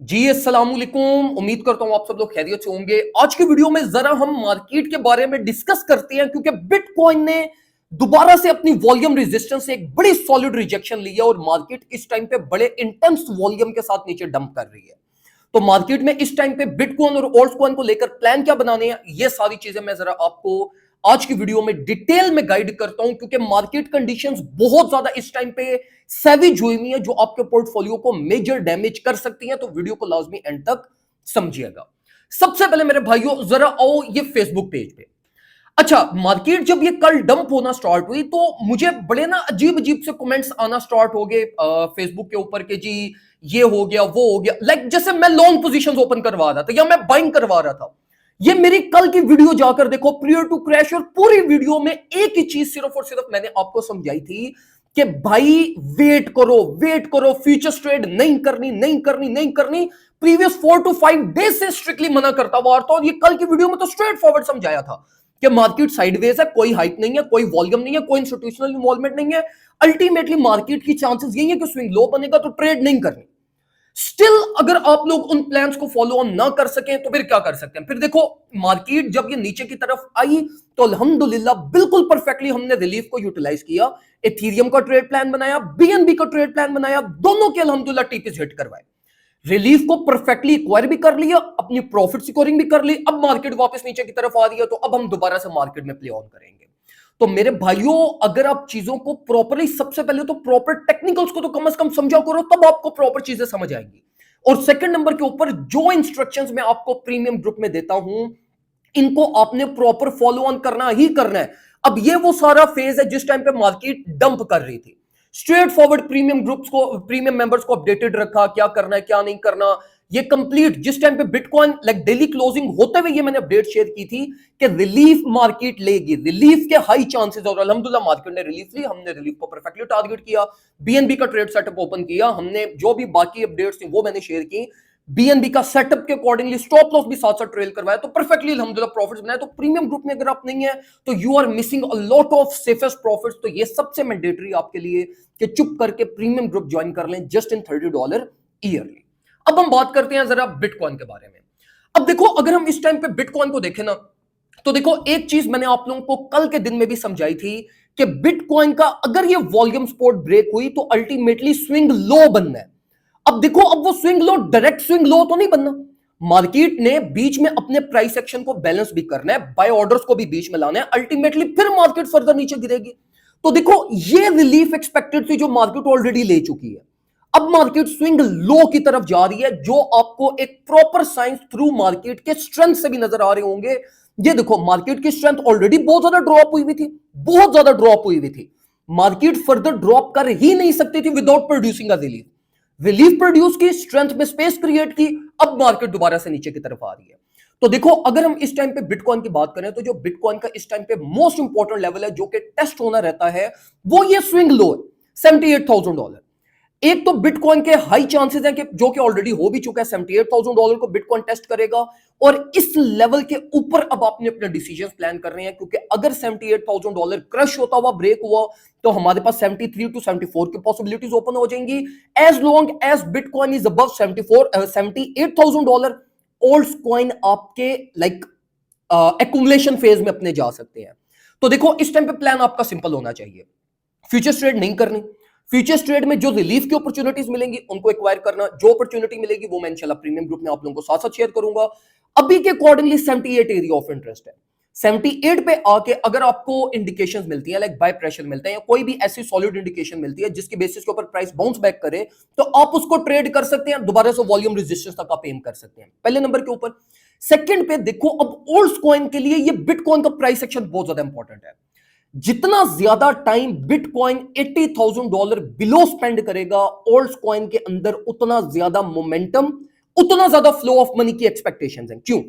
जी अस्सलाम वालेकुम। उम्मीद करता हूं आप सब लोग खैरियत से होंगे। आज की वीडियो में जरा हम मार्केट के बारे में डिस्कस करते हैं क्योंकि बिटकॉइन ने दोबारा से अपनी वॉल्यूम रेजिस्टेंस से एक बड़ी सॉलिड रिजेक्शन लिया और मार्केट इस टाइम पे बड़े इंटेंस वॉल्यूम के साथ नीचे डंप कर रही है। तो मार्केट में इस टाइम पे बिटकॉइन और ऑल्ट कॉइन को लेकर प्लान क्या बनाने हैं, ये सारी चीजें मैं जरा आपको आज की वीडियो में डिटेल में गाइड करता हूं क्योंकि मार्केट कंडीशंस बहुत ज्यादा इस टाइम पे सेविज हुई हुई है जो आपके पोर्टफोलियो को मेजर डैमेज कर सकती हैं। तो वीडियो को लाजमी एंड तक समझिएगा। सबसे पहले मेरे भाइयों जरा आओ ये फेसबुक पेज पे। अच्छा, मार्केट जब ये कल डंप होना स्टार्ट हुई तो मुझे बड़े ना अजीब अजीब से कमेंट्स आना स्टार्ट हो गए फेसबुक के ऊपर के जी ये हो गया वो हो गया, लाइक जैसे मैं लॉन्ग पोजीशंस ओपन करवा रहा था या मैं बाइंग करवा रहा था। ये मेरी कल की वीडियो जाकर देखो, प्रियर टू क्रैश, और पूरी वीडियो में एक ही चीज सिर्फ और सिर्फ मैंने आपको समझाई थी कि भाई वेट करो, फ्यूचर्स ट्रेड नहीं करनी नहीं करनी नहीं करनी। प्रीवियस 4 to 5 डेज से स्ट्रिक्टली मना करता हुआ था और ये कल की वीडियो में तो स्ट्रेट फॉरवर्ड समझाया था कि मार्केट साइडवेज है, कोई हाइक नहीं है, कोई वॉल्यूम नहीं है, कोई इंस्टीट्यूशनल इन्वॉल्वमेंट नहीं है। अल्टीमेटली मार्केट की चांसेस यही है कि स्विंग लो बनेगा तो ट्रेड नहीं करनी। स्टिल अगर आप लोग उन प्लान्स को फॉलो ऑन ना कर सकें तो फिर क्या कर सकते हैं? फिर देखो, मार्केट जब ये नीचे की तरफ आई तो अल्हम्दुलिल्लाह बिल्कुल परफेक्टली हमने रिलीफ को यूटिलाइज किया। एथीरियम का ट्रेड प्लान बनाया, बीएनबी का ट्रेड प्लान बनाया, दोनों के अल्हम्दुलिल्लाह टीपीज हिट करवाए। रिलीफ को परफेक्टली एक्वायर भी कर लिया, अपनी प्रॉफिट सिक्योरिंग भी कर ली। अब मार्केट वापस नीचे की तरफ आ रही है तो अब हम दोबारा से मार्केट में प्ले ऑन करेंगे। तो मेरे भाइयों, अगर आप चीजों को प्रॉपरली, सबसे पहले तो प्रॉपर टेक्निकल्स को तो कम से कम समझा करो, तब आपको प्रॉपर चीजें समझ आएंगी। और सेकंड नंबर के ऊपर जो इंस्ट्रक्शंस मैं आपको प्रीमियम ग्रुप में देता हूं, इनको आपने प्रॉपर फॉलो ऑन करना ही करना है। अब ये वो सारा फेज है जिस टाइम पे मार्केट डंप कर रही थी। स्ट्रेट फॉरवर्ड प्रीमियम ग्रुप्स को, प्रीमियम मेंबर्स को अपडेटेड रखा, क्या करना है क्या नहीं करना। ये कंप्लीट जिस टाइम पे बिटकॉइन लाइक डेली क्लोजिंग होते हुए ये मैंने अपडेट शेयर की थी कि रिलीफ मार्केट लेगी, रिलीफ के हाई चांसेस, और अल्हम्दुलिल्लाह मार्केट ने रिलीफ ली। हमने रिलीफ को परफेक्टली टारगेट किया, बीएनबी का ट्रेड सेटअप ओपन किया हमने, जो भी बाकी अपडेट्स थी वो मैंने शेयर की। बीएनबी का सेटअप के अकॉर्डिंगली स्टॉप लॉस भी साथ साथ ट्रेल करवाया, तो परफेक्टली अल्हम्दुलिल्लाह प्रॉफिट्स बनाए। तो प्रीमियम ग्रुप में अगर आप नहीं है तो you are missing a lot of safest profits. तो ये सबसे मैंडेटरी आपके लिए कि चुप करके प्रीमियम ग्रुप ज्वाइन कर लें जस्ट इन $30 ईयरली। अब हम बात करते हैं जरा बिटकॉइन के बारे में। अब देखो, अगर हम इस टाइम पे बिटकॉइन को देखें ना, तो देखो एक चीज मैंने आप लोगों को कल के दिन में भी समझाई थी कि बिटकॉइन का अगर ये वॉल्यूम सपोर्ट ब्रेक हुई तो अल्टीमेटली स्विंग लो बनना है। अब देखो, अब वो swing low direct swing low तो नहीं बनना। मार्केट ने बीच में अपने प्राइस एक्शन को बैलेंस भी करना है, बाय ऑर्डर्स को भी बीच में लाना है, अल्टीमेटली फिर मार्केट फर्दर नीचे गिरेगी। तो देखो, ये रिलीफ एक्सपेक्टेड थी जो मार्केट ऑलरेडी ले चुकी है। अब मार्केट स्विंग लो की तरफ जा रही है, जो आपको एक प्रॉपर साइंस थ्रू मार्केट के स्ट्रेंथ से भी नजर आ रहे होंगे। ये देखो, मार्केट की स्ट्रेंथ ऑलरेडी बहुत ज्यादा ड्रॉप हुई हुई थी, बहुत ज्यादा ड्रॉप हुई हुई थी। मार्केट फर्दर ड्रॉप कर ही नहीं सकती थी without producing a relief. Relief produce की, स्ट्रेंथ में स्पेस क्रिएट की, अब मार्केट दोबारा से नीचे की तरफ आ रही है। तो देखो, अगर हम इस टाइम पे बिटकॉइन की बात करें तो जो बिटकॉइन का इस टाइम पे मोस्ट इंपॉर्टेंट लेवल है जो कि टेस्ट होना रहता है, वो ये स्विंग लो है, $78,000। एक तो बिटकॉइन के हाई चांसेस हैं कि जो कि ऑलरेडी हो भी चुका है, $78,000 को बिटकॉइन टेस्ट करेगा। और इस लेवल के ऊपर अब आपने अपने डिसीजन प्लान कर रहे हैं, क्योंकि अगर $78,000 क्रश होता हुआ ब्रेक हुआ तो हमारे पास 73 to 74 की पॉसिबिलिटीज ओपन हो जाएंगी। As long as bitcoin is above $78,000, old coin आपके लाइक एक्यूमुलेशन फेज में अपने जा सकते हैं। तो देखो, इस टाइम पे प्लान आपका सिंपल होना चाहिए, फ्यूचर्स ट्रेड नहीं करनी। फ्यूचर्स ट्रेड में जो रिलीफ की अपॉर्चुनिटीज मिलेंगी उनको एक्वायर करना, जो अपॉर्चुनिटी मिलेगी वो मैं इंशाल्लाह प्रीमियम ग्रुप में आप लोगों को साथ साथ शेयर करूंगा। अभी के अकॉर्डिंगली 78 एरिया ऑफ इंटरेस्ट है। 78 पे आके अगर आपको इंडिकेशंस मिलती है, लाइक बाय प्रेशर मिलता है या कोई भी ऐसी सॉलिड इंडिकेशन मिलती है जिसकी बेसिस के ऊपर प्राइस बाउंस बैक करे, तो आप उसको ट्रेड कर सकते हैं, दोबारा से वॉल्यूम रेजिस्टेंस तक आप एम कर सकते हैं, पहले नंबर के ऊपर। सेकंड पे देखो, अब ओल्ड कॉइन के लिए ये बिटकॉइन का प्राइस एक्शन बहुत ज्यादा इंपॉर्टेंट है। जितना ज्यादा टाइम बिटकॉइन $80,000 बिलो स्पेंड करेगा ओल्ड कॉइन के अंदर, उतना ज्यादा मोमेंटम, उतना ज्यादा फ्लो ऑफ मनी की एक्सपेक्टेशंस हैं। क्यों?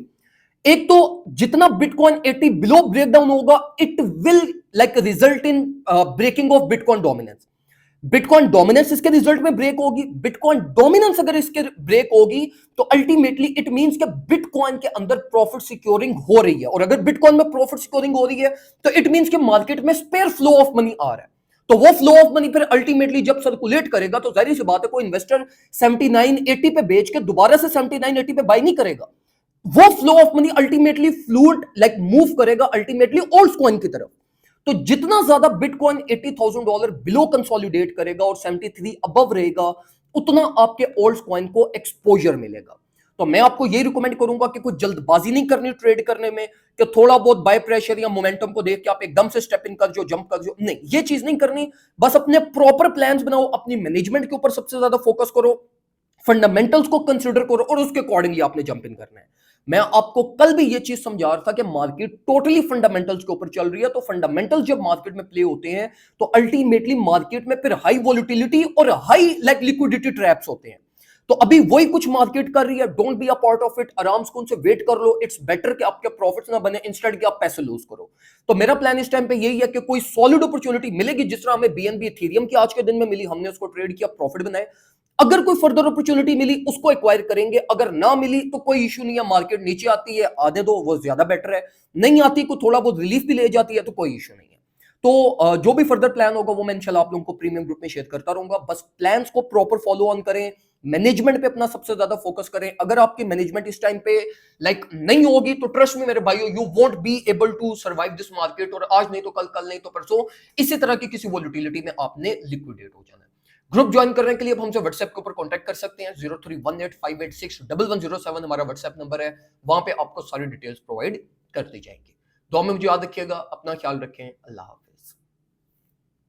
एक तो जितना बिटकॉइन 80 बिलो ब्रेकडाउन होगा, it will like result in breaking of bitcoin dominance. Bitcoin dominance इसके रिजल्ट में ब्रेक होगी। बिटकॉइन डोमिनेंस अगर इसके ब्रेक होगी तो अल्टीमेटली इट मींस कि बिटकॉइन के अंदर प्रॉफिट सिक्योरिंग हो रही है, और अगर बिटकॉइन में प्रॉफिट सिक्योरिंग हो रही है तो इट मींस कि मार्केट में स्पेयर फ्लो ऑफ मनी आ रहा है। तो वो फ्लो ऑफ मनी फिर अल्टीमेटली जब सर्कुलेट करेगा तो जाहिर सी बात है कोई इन्वेस्टर 79-80 पे बेच के दोबारा से 79-80 पे बाय नहीं करेगा। वो flow of money ultimately fluid like move करेगा अल्टीमेटली ओल्ड कॉइन की तरफ। तो जितना ज्यादा बिटकॉइन $80,000 बिलो कंसोलिडेट करेगा और 73 अबव रहेगा, उतना आपके ओल्ड कॉइन को एक्सपोजर मिलेगा। तो मैं आपको यही रिकमेंड करूंगा कि कुछ जल्दबाजी नहीं करनी ट्रेड करने में, कि थोड़ा बहुत बाय प्रेशर या मोमेंटम को देख के आप एकदम से स्टेप इन कर जो जंप कर जो, नहीं, ये चीज नहीं करनी। बस अपने प्रॉपर प्लान्स बनाओ, अपनी मैनेजमेंट के ऊपर सबसे ज्यादा फोकस करो, फंडामेंटल्स को कंसीडर करो और उसके अकॉर्डिंगली आपने जंप इन करना है। मैं आपको कल भी ये चीज समझा रहा था कि मार्केट टोटली फंडामेंटल्स के ऊपर चल रही है, तो फंडामेंटल्स जब मार्केट में प्ले होते हैं तो अल्टीमेटली मार्केट में फिर हाई वॉलिटिलिटी और हाई लाइक लिक्विडिटी ट्रैप्स होते हैं। तो अभी वही कुछ मार्केट कर रही है, don't be a part of it, आराम से उनसे वेट कर लो। इट्स बेटर कि आपके प्रॉफिट्स ना बने इंस्टेड कि आप पैसे लूज करो। तो मेरा प्लान इस टाइम पे यही है कि कोई सॉलिड अपॉर्चुनिटी मिलेगी, जिस तरह हमें बीएनबी इथेरियम की आज के दिन में मिली, हमने उसको ट्रेड किया, प्रॉफिट बनाए। अगर कोई फर्दर अपॉर्चुनिटी मिली उसको एक्वायर करेंगे, अगर ना मिली तो कोई इशू नहीं है, मार्केट नीचे आती है आने दो, वो ज्यादा बेटर है। नहीं आती, को थोड़ा बहुत रिलीफ भी ले जाती है तो कोई इशू नहीं है। तो जो भी फर्दर प्लान होगा वो मैं इंशाल्लाह आप लोगों को प्रीमियम ग्रुप में शेयर करता रहूंगा। बस प्लान्स को प्रॉपर फॉलो ऑन करें, मैनेजमेंट पे अपना सबसे ज्यादा फोकस करें। अगर आपकी मैनेजमेंट इस टाइम पे लाइक नहीं होगी तो ट्रस्ट में मेरे भाइयों, you won't be able to survive this market, और आज नहीं तो कल, कल नहीं तो परसों इसी तरह की किसी वोलेटिलिटी में आपने लिक्विडेट हो जाना है। ग्रुप ज्वाइन करने के लिए आप हमसे व्हाट्सएप के ऊपर कांटेक्ट कर सकते हैं, 031858611107 हमारा व्हाट्सएप नंबर है, वहां पे आपको सारी डिटेल्स प्रोवाइड कर दी जाएंगी। दुआ में मुझे याद रखिएगा, अपना ख्याल रखें, अल्लाह हाफिज।